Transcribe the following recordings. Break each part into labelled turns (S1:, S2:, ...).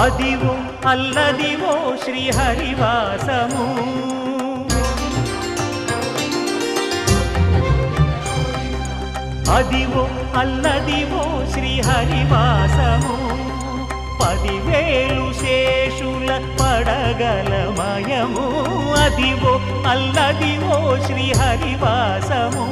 S1: అదివో అల్లదివో శ్రీహరివాసము అదివో అల్లదివో శ్రీహరివాసము 10,000 శేషుల పడగలమయము అదివో అల్లదివో శ్రీహరివాసము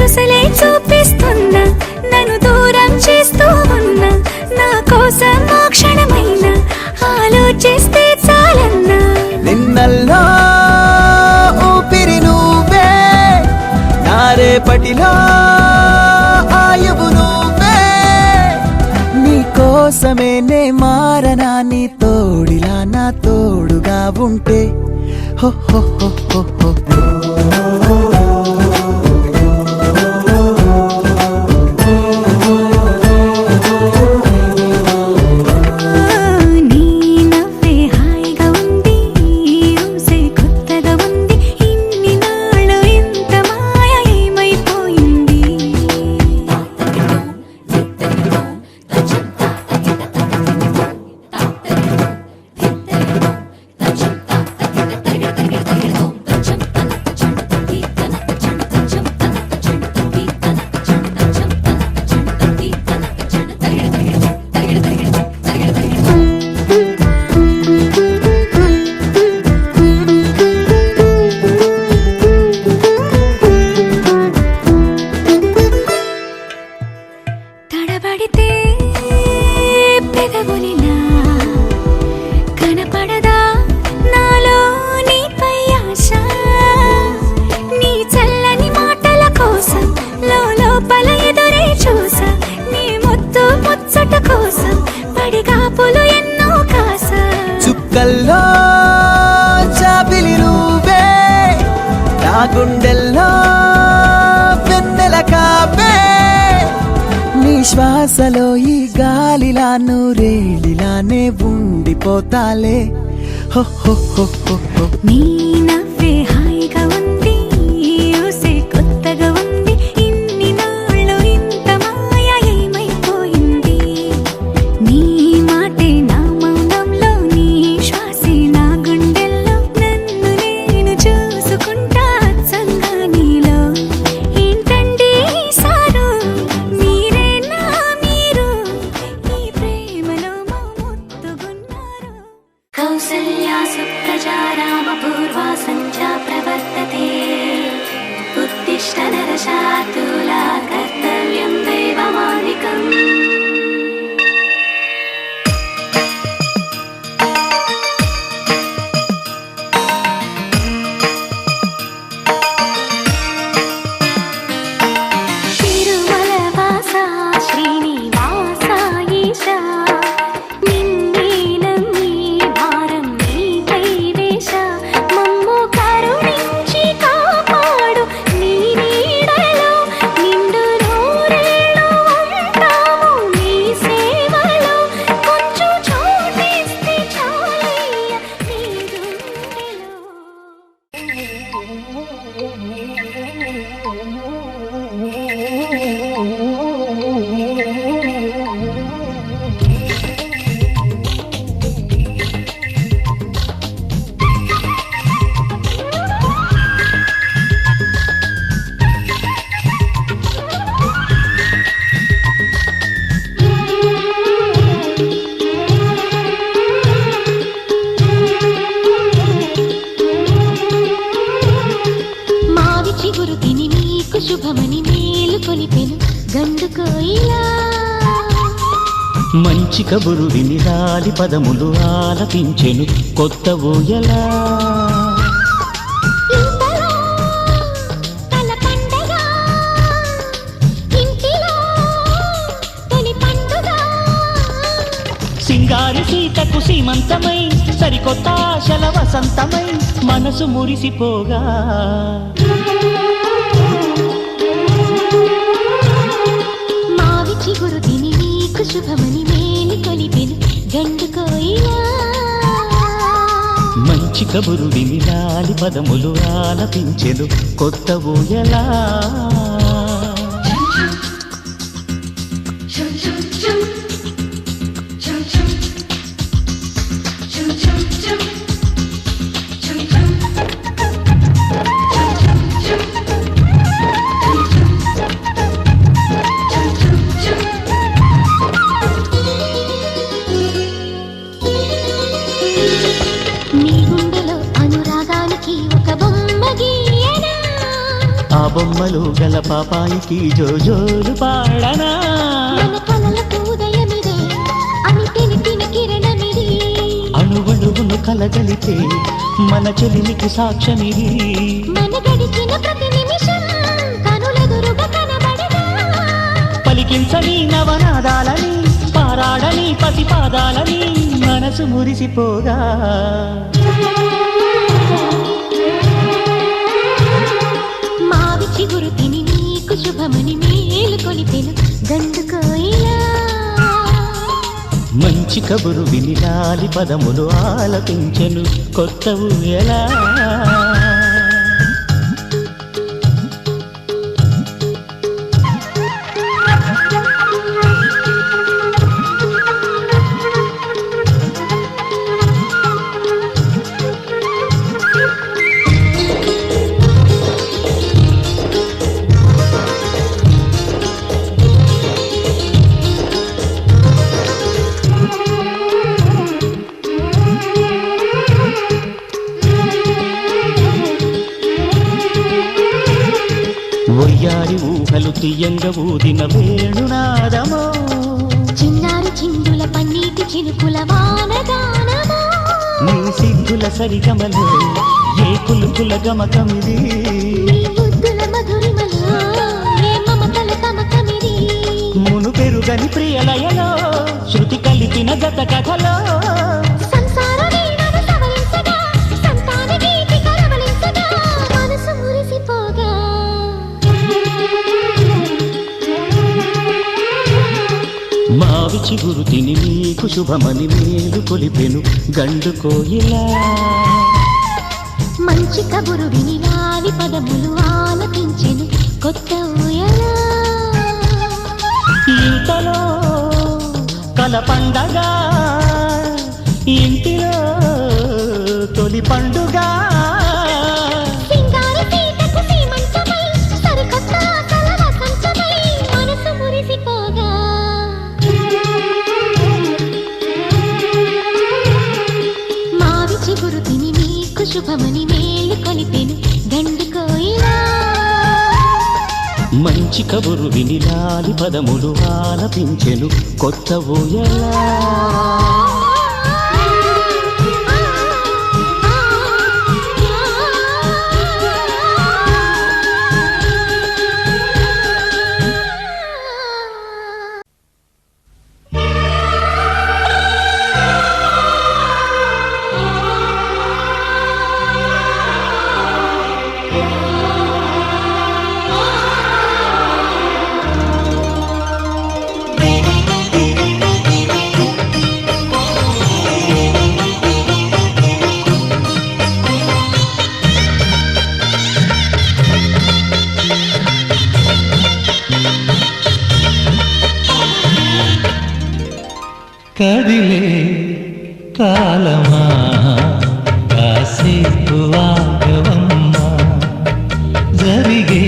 S2: నొసలే చూపిస్తున్నా, నన్ను దూరం చేస్తూ ఉన్నా, నా కోసం ఆ క్షణమైన ఆలోచిస్తే చాలన్నా.
S3: నిన్నల్లో ఊపిరి నువ్వే, నా రేపటిలో ఆయువు నువ్వే, నీ కోసమే నే మారనా, నీ తోడిలా నా తోడుగా ఉంటే. హో హో హో హో హో.
S2: తడబడితే పెదవులిలా కనపడదా నాలో నీపై ఆశ, నీ చల్లని మాటల కోసం లోపల ఎదురే చూసా, నీ ముద్దు ముచ్చట కోసం పడిగాపులు ఎన్నో కాసా.
S3: చుక్కల్లో చాపిలి నువ్వే, నా గుండెల్లో వెన్నెల కాపే, నీ శ్వాసలో ఈ గాలిలా నూరేలిలానే ఉండిపోతాలే. హో హో హో హో హో.
S2: నీ నవ్వే హాయిగా ఉంది, ఊసే కొత్తగా ఉంది, ఇన్ని నాళ్ళు ఇంత మాయ ఏమైపోయింది. నీ మాటే నా మౌనంలో, నీ శ్వాసే నా గుండెల్లో, నన్ను నేను చూసుకుంటా అచ్చంగా నీలో. ఏంటండి సారు, మీరే నా మీరు, ఈ ప్రేమలో మా ముత్తుగున్నారు. కౌసల్యా సుప్రజా రామ పూర్వా సంధ్యా ప్రవర్తతే, ఉత్తిష్ట నరశార్దూలా కర్తవ్యం దైవమానికం. తిరుమలవాస శ్రీనివాస ఈశా, నిన్నే నమ్మి భారం నీపై వేశ, మమ్ము కరుణించి కాపాడు నీ నీడలో, నిండు నూరేళ్ళు ఉంటాము నీ సేవలో, కొంచెం చోటిస్తే చాలయ్య నీ గుండెలో. మావి చిగురు తిని నీకు శుభమని మేలు కొలిపెను గండు కోయిలా,
S1: మంచి కబురు విని రాలి పదములు ఆలపించెను కొత్త ఊయలా.
S2: ఇంతలో తల పండగ, ఇంటిలో తొలి పండుగ,
S1: సింగారి సీతకు సీమంతమై, సరికొత్త ఆశల వసంతమై, మనసు మురిసిపోగా.
S2: మావి చిగురు తిని నీకు శుభమని మేలు కొలిపెను గండు కోయిలా.
S1: మంచి కబురు విని రాలి పదములు ఆలపించెను కొత్త ఊయలా. బొమ్మలు గల పాపాయికి జోజోలు పాడనా
S2: మన కలలకు ఉదయమిదే అని తెలిపిన కిరణమిది
S1: అణువణువును కలగలితే మన చెలిమికి సాక్ష్యమిది
S2: మన గడిచిన ప్రతి నిమిషం కనులెదురుగా కనబడదా
S1: పలికించని నవనాదాలని పారాడని పసిపాదాలని మనసు మురిసిపోగా
S2: మావి చిగురు తిని నీకు శుభమని మేలు కొలిపెను గండు కోయిలా
S1: మంచి కబురు వినిలాలి పదములు ఆలపించెను కొత్త ఊయలా ఒయ్యారి ఊహలు తీయంగ ఊదిన వేణునాదమో
S2: చిన్నారి చిందుల పన్నీటి చినుకుల వానగానమో
S1: నీ సిగ్గుల సరిగమలో ఏ కులుకుల గమకమిది
S2: నీ ముద్దుల మధురిమలో ఏ మమతల తమకమిది
S1: మును పెరుగని ప్రియలయలో శృతి కలిపిన గత కథలో
S2: సంసార వీణను సవరించగా సంతాన గీతి కలవలించగా మనసు మురిసిపోగా
S1: మావి చిగురు తిని నీకు శుభమని మేలు కొలిపెను గండు కోయిలా
S2: మంచి కబురు విని లాలి పదములు ఆలపించెను కొత్త ఊయలా
S1: ఇంతలో కల పండగ ఇంటిలో తొలి పండుగ
S2: సింగార సీతకు సీమంతమై సరికొత్త ఆశల వసంతమై మనసు మురిసిపోగా మావి చిగురు తిని నీకు శుభమని మేలు కొలిపెను గండు కోయిలా
S1: మంచి కబురు వినిలాలి పదములు ఆలపించెను కొత్త ఊయలా కదిలే కాలమా కాసేపు ఆగవమ్మా జరిగే